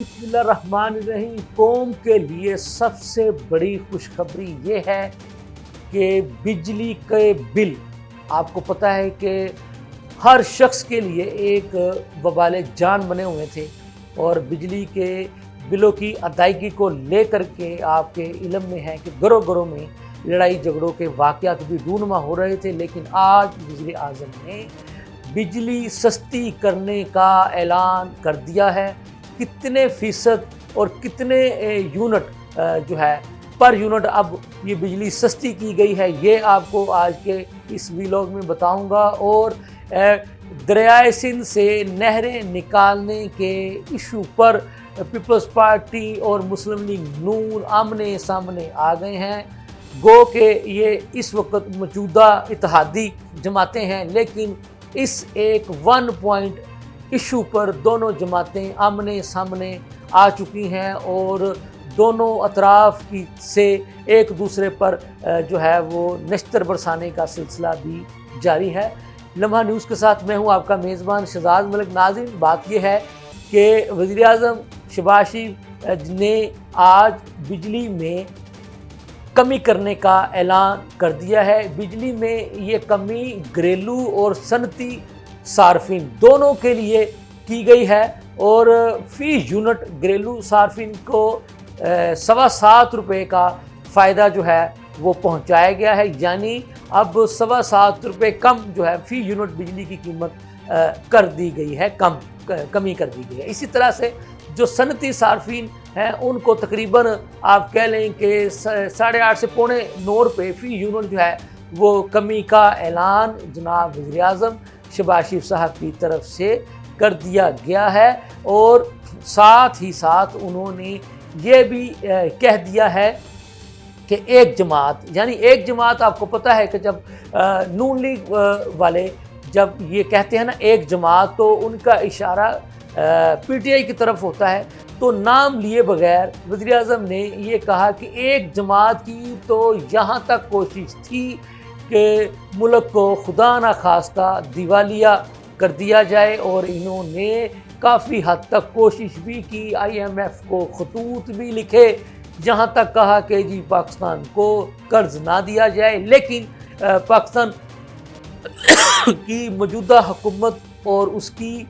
बिस्मिल्लाहिर्रहमानिर्रहीम। कौम के लिए सबसे बड़ी खुशखबरी ये है कि बिजली के बिल, आपको पता है कि हर शख्स के लिए एक वबाल जान बने हुए थे और बिजली के बिलों की अदायगी को लेकर के आपके इल्म में है कि घरों घरों में लड़ाई झगड़ों के वाक़यात भी रूनुमा हो रहे थे। लेकिन आज वज़ीर आज़म ने बिजली सस्ती करने का ऐलान कर दिया है। कितने फ़ीसद और कितने यूनिट जो है पर यूनिट अब ये बिजली सस्ती की गई है, ये आपको आज के इस व्लॉग में बताऊंगा। और दरियाए सिंध से नहरें निकालने के इशू पर पीपल्स पार्टी और मुस्लिम लीग नून आमने सामने आ गए हैं। गो के ये इस वक्त मौजूदा इत्तेहादी जमातें हैं, लेकिन इस एक 1 पॉइंट इशू पर दोनों जमातें आमने सामने आ चुकी हैं और दोनों अतराफ की से एक दूसरे पर जो है वो नश्तर बरसाने का सिलसिला भी जारी है। लम्हा न्यूज़ के साथ मैं हूं आपका मेज़बान शहजाद मलिक। नाज़रीन, बात यह है कि वज़ीर आज़म शहबाज शरीफ ने आज बिजली में कमी करने का ऐलान कर दिया है। बिजली में ये कमी घरेलू और सनती सार्फिन दोनों के लिए की गई है और फ़ी यूनिट घरेलू सार्फिन को 7.25 रुपये का फ़ायदा जो है वो पहुंचाया गया है। यानी अब 7.25 रुपये कम जो है फ़ी यूनिट बिजली की कीमत कर दी गई है, कमी कर दी गई है। इसी तरह से जो सनती सार्फिन हैं उनको तकरीबन आप कह लें कि 8.5 से 9.25 रुपये फ़ी यूनिट जो है वो कमी का ऐलान जनाब वज़ीर आज़म शहबाज शरीफ साहब की तरफ से कर दिया गया है। और साथ ही साथ उन्होंने ये भी कह दिया है कि एक जमात, यानी एक जमात, आपको पता है कि जब नून लीग वाले जब ये कहते हैं ना एक जमात, तो उनका इशारा पीटीआई की तरफ होता है। तो नाम लिए बगैर वज़ीर आज़म ने ये कहा कि एक जमात की तो यहाँ तक कोशिश थी कि मुल्क को खुदा ना खास्ता दिवालिया कर दिया जाए और इन्होंने काफ़ी हद तक कोशिश भी की। IMF को खतूत भी लिखे, जहाँ तक कहा कि जी पाकिस्तान को कर्ज ना दिया जाए। लेकिन पाकिस्तान की मौजूदा हुकूमत और उसकी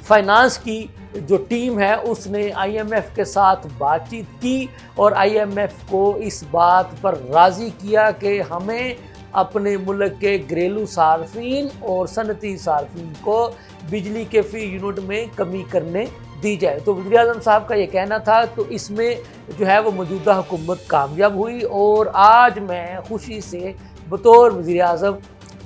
फाइनेंस की जो टीम है उसने IMF के साथ बातचीत की और IMF को इस बात पर राज़ी किया कि हमें अपने मुल्क के घरेलू सार्फिन और सनती सार्फिन को बिजली के फ़ी यूनिट में कमी करने दी जाए। तो वज़ीर आज़म साहब का ये कहना था, तो इसमें जो है वो मौजूदा हुकूमत कामयाब हुई और आज मैं खुशी से बतौर वज़ीर आज़म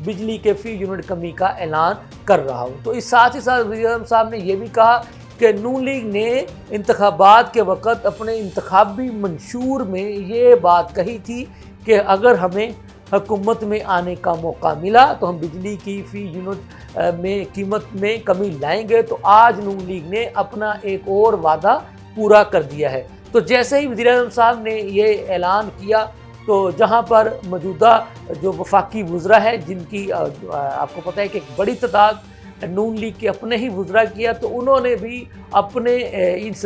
बिजली के फ़ी यूनिट कमी का ऐलान कर रहा हूँ। तो इस साथ ही साथ वज़ीर आज़म साहब ने यह भी कहा कि नून लीग ने इंतखाबात के वक़्त अपने इंतखाबी मंशूर में ये बात कही थी कि अगर हमें हुकूमत में आने का मौका मिला तो हम बिजली की फ़ी यूनिट में कीमत में कमी लाएंगे। तो आज नून लीग ने अपना एक और वादा पूरा कर दिया है। तो जैसे ही वज़ीर आज़म साहब ने ये ऐलान किया, तो जहाँ पर मौजूदा जो वफाकी वज़रा है, जिनकी आपको पता है कि एक बड़ी तादाद नून लीग के अपने ही वज़रा किया, तो उन्होंने भी अपने इस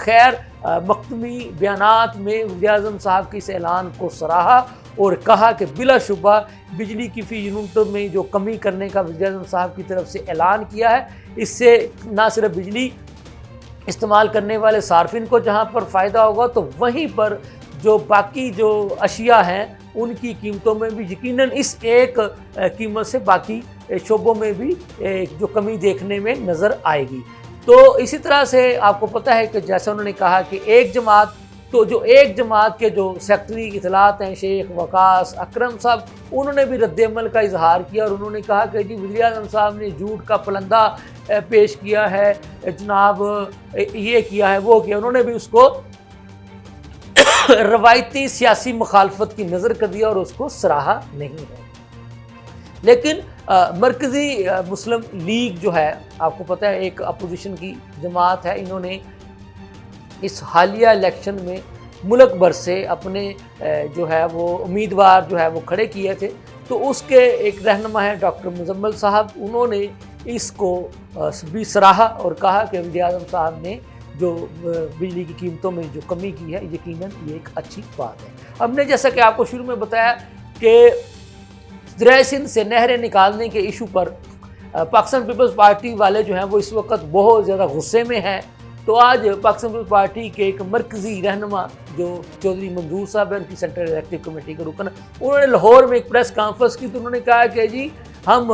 खैर मकतमी बयानात में वज़ीर आज़म साहब के इस ऐलान को सराहा और कहा कि बिलाशुबा बिजली की फ़ी यूनिट में जो कमी करने का वज़ीर आज़म साहब की तरफ से ऐलान किया है, इससे ना सिर्फ बिजली इस्तेमाल करने वाले सार्फिन को जहाँ पर फ़ायदा होगा, तो वहीं पर जो बाकी जो अशिया हैं उनकी कीमतों में भी यकीनन इस एक कीमत से बाकी शोबों में भी जो कमी देखने में नज़र आएगी। तो इसी तरह से आपको पता है कि जैसा उन्होंने कहा कि एक जमात, तो जो एक जमात के जो सेक्रेटरी इतलात हैं शेख वकास अकरम साहब, उन्होंने भी रद्द-ए-अमल का इजहार किया और उन्होंने कहा कि जी वज़ीर आज़म साहब ने झूठ का पलंदा पेश किया है, जनाब ये किया है वो किया। उन्होंने भी उसको रवायती सियासी मुखालफत की नज़र कर दिया और उसको सराहा नहीं है। लेकिन मरकज़ी मुस्लिम लीग जो है, आपको पता है एक अपोजिशन की जमात है, इन्होंने इस हालिया इलेक्शन में मुल्क भर से अपने जो है वो उम्मीदवार जो है वो खड़े किए थे। तो उसके एक रहनुमा हैं डॉक्टर मुजम्मिल साहब, उन्होंने इसको भी सराहा और कहा कि वज़ीर आज़म साहब ने जो बिजली की कीमतों में जो कमी की है, यकीनन ये एक अच्छी बात है। हमने जैसा कि आपको शुरू में बताया कि दरियाए सिंध से नहरें निकालने के इशू पर पाकिस्तान पीपल्स पार्टी वाले जो हैं वो इस वक्त बहुत ज़्यादा गुस्से में हैं। तो आज पाकिस्तान पीपल्स पार्टी के एक मरकज़ी रहनुमा जो चौधरी मंजूर साहब हैं, उनकी सेंट्रल एक्टिव कमेटी के रुकन, उन्होंने लाहौर में एक प्रेस कॉन्फ्रेंस की। तो उन्होंने कहा कि जी हम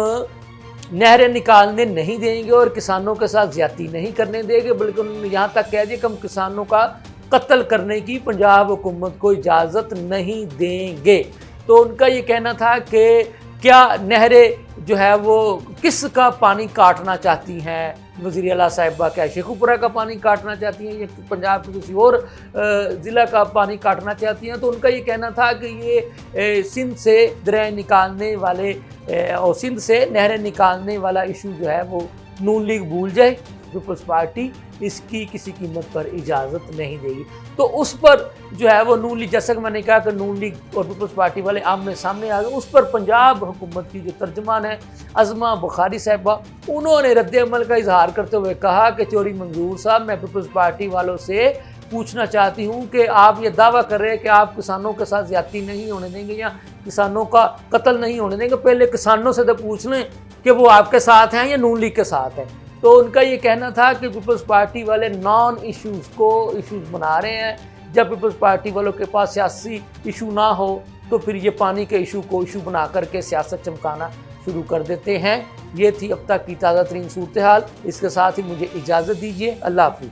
नहरें निकालने नहीं देंगे और किसानों के साथ ज्यादती नहीं करने देंगे, बल्कि उन्होंने यहाँ तक कह दिया कि हम किसानों का कत्ल करने की पंजाब हुकूमत को इजाज़त नहीं देंगे। तो उनका ये कहना था कि क्या नहरें जो है वो किसका पानी काटना चाहती हैं, वज़ीर आला साहिबा क्या शेखुपुरा का पानी काटना चाहती हैं या पंजाब के किसी और ज़िला का पानी काटना चाहती हैं। तो उनका ये कहना था कि ये सिंध से दरिया निकालने वाले और सिंध से नहरें निकालने वाला इशू जो है वो नून लीग भूल जाए, पीपल्स पार्टी इसकी किसी कीमत पर इजाज़त नहीं देगी। तो उस पर जो है वो नून लीग, जैसा कि मैंने कहा कि नून लीग और पीपल्स पार्टी वाले आमने सामने आ गए, उस पर पंजाब हुकूमत की जो तर्जमान है अज़मा बुखारी साहिबा, उन्होंने रद्द अमल का इजहार करते हुए कहा कि चौधरी मंजूर साहब, मैं पीपल्स पार्टी वालों से पूछना चाहती हूँ कि आप ये दावा कर रहे हैं कि आप किसानों के साथ ज्यादती नहीं होने देंगे या किसानों का कत्ल नहीं होने देंगे, पहले किसानों से तो पूछ लें कि वो आपके साथ हैं या नून लीग के साथ हैं। तो उनका ये कहना था कि पीपल्स पार्टी वाले नॉन इश्यूज़ को इश्यूज़ बना रहे हैं। जब पीपल्स पार्टी वालों के पास सियासी इशू ना हो तो फिर ये पानी के इशू को इशू बना करके सियासत चमकाना शुरू कर देते हैं। ये थी अब तक की ताज़ा तरीन सूरत हाल। इसके साथ ही मुझे इजाज़त दीजिए। अल्लाह हाफ़िज़।